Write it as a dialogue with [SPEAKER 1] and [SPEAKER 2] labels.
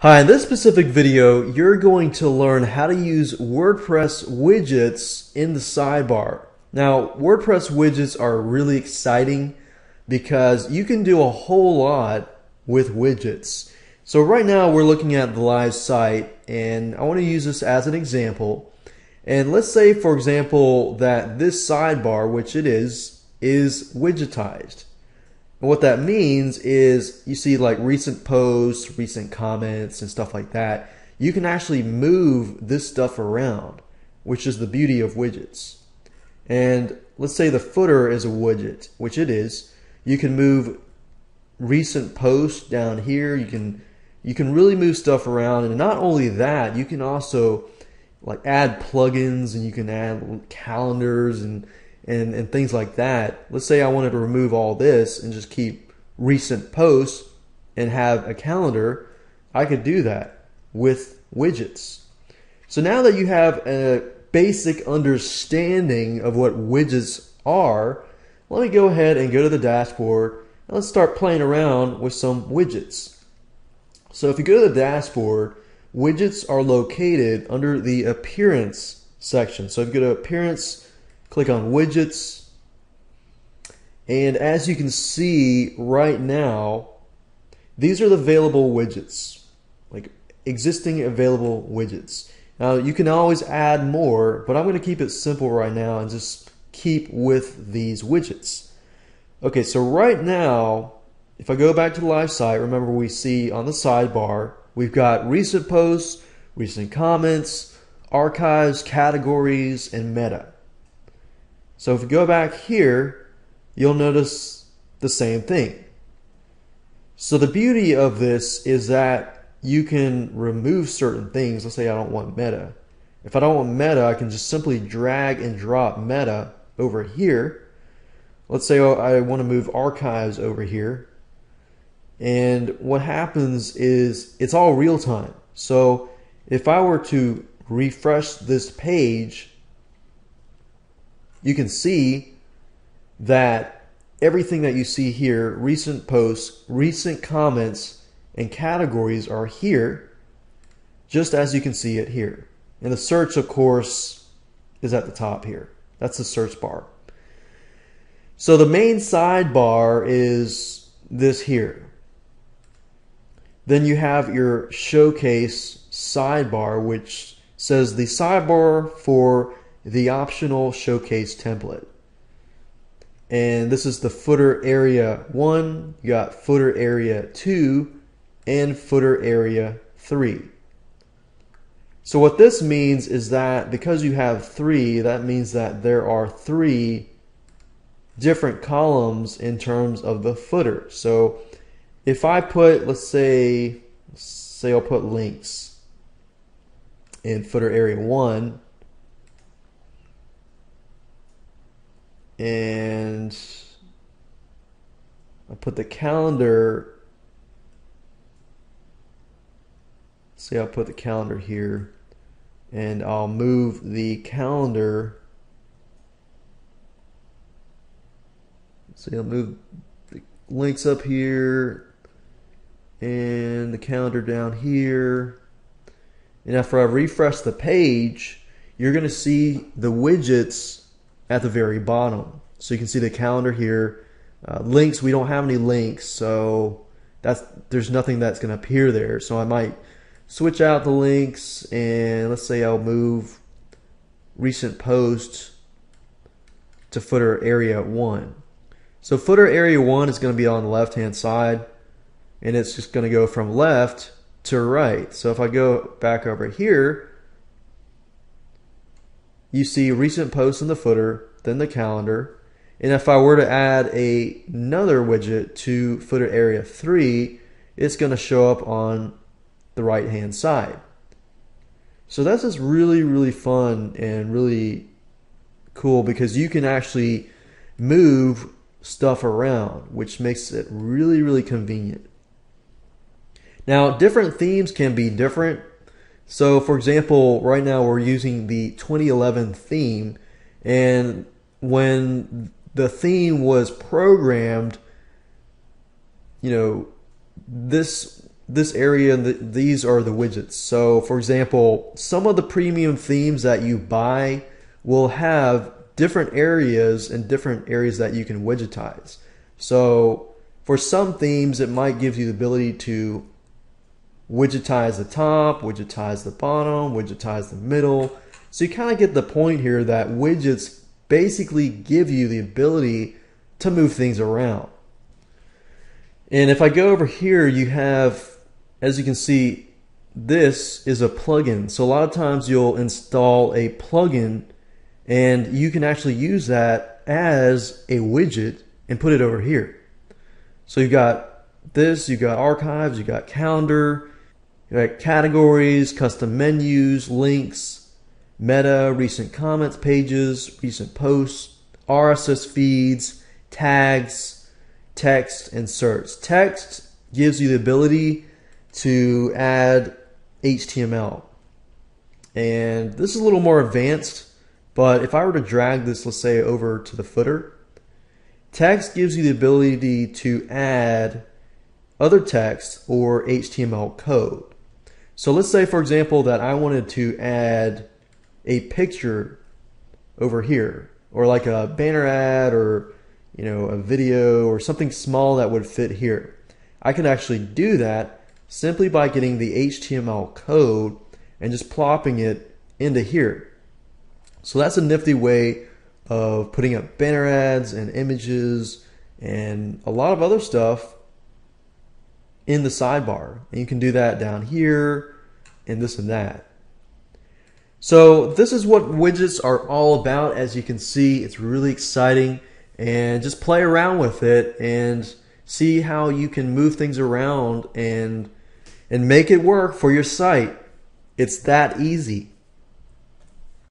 [SPEAKER 1] Hi, in this specific video, you're going to learn how to use WordPress widgets in the sidebar. Now, WordPress widgets are really exciting because you can do a whole lot with widgets. So right now we're looking at the live site and I want to use this as an example. And let's say, for example, that this sidebar, which it is widgetized. And what that means is you see like recent posts, recent comments and stuff like that. You can actually move this stuff around, which is the beauty of widgets. And let's say the footer is a widget, which it is. You can move recent posts down here. You can really move stuff around, and not only that, you can also like add plugins, and you can add calendars and things like that. Let's say I wanted to remove all this and just keep recent posts and have a calendar. I could do that with widgets. So now that you have a basic understanding of what widgets are, let me go ahead and go to the dashboard and let's start playing around with some widgets. So if you go to the dashboard, widgets are located under the appearance section. So if you go to appearance, click on widgets, and as you can see right now, these are the available widgets, like existing available widgets. Now you can always add more, but I'm going to keep it simple right now and just keep with these widgets. Okay, so right now, if I go back to the live site, remember we see on the sidebar, we've got recent posts, recent comments, archives, categories, and meta. So if you go back here, you'll notice the same thing. So the beauty of this is that you can remove certain things. Let's say I don't want meta. If I don't want meta, I can just simply drag and drop meta over here. Let's say I want to move archives over here. And what happens is it's all real time. So if I were to refresh this page, you can see that everything that you see here, recent posts, recent comments, and categories are here, just as you can see it here. And the search, of course, is at the top here. That's the search bar. So the main sidebar is this here. Then you have your showcase sidebar, which says the sidebar for the optional showcase template. And this is the footer area 1, you got footer area 2, and footer area 3. So what this means is that because you have 3, that means that there are 3 different columns in terms of the footer. So if I put, let's say I'll put links in footer area 1, and I'll put the calendar, say I'll put the calendar here, and I'll move the calendar, so I'll move the links up here and the calendar down here. And after I refresh the page, you're going to see the widgets at the very bottom. So you can see the calendar here. Links, we don't have any links, so there's nothing that's going to appear there. So I might switch out the links, and let's say I'll move recent posts to footer area 1. So footer area 1 is going to be on the left hand side, and it's just going to go from left to right. So if I go back over here, you see recent posts in the footer, then the calendar. And if I were to add another widget to footer area 3, it's going to show up on the right hand side. So that's just really, really fun and really cool because you can actually move stuff around, which makes it really, really convenient. Now, different themes can be different. So for example, right now we're using the 2011 theme, and when the theme was programmed, this this area, and these are the widgets. So for example, some of the premium themes that you buy will have different areas and different areas that you can widgetize. So for some themes, it might give you the ability to widgetize the top, widgetize the bottom, widgetize the middle. So you kind of get the point here that widgets basically give you the ability to move things around. And if I go over here, you have, as you can see, this is a plugin. So a lot of times you'll install a plugin and you can actually use that as a widget and put it over here. So you've got this, you've got archives, you've got calendar, you've got categories, custom menus, links, meta, recent comments pages, recent posts, RSS feeds, tags, text, and search. Text gives you the ability to add HTML. And this is a little more advanced, but if I were to drag this, let's say, over to the footer, text gives you the ability to add other text or HTML code. So let's say, for example, that I wanted to add a picture over here, or like a banner ad, or a video, or something small that would fit here. I can actually do that simply by getting the HTML code and just plopping it into here. So that's a nifty way of putting up banner ads and images and a lot of other stuff in the sidebar. And you can do that down here and this and that. So this is what widgets are all about. As you can see, it's really exciting, and just play around with it and see how you can move things around and make it work for your site. It's that easy.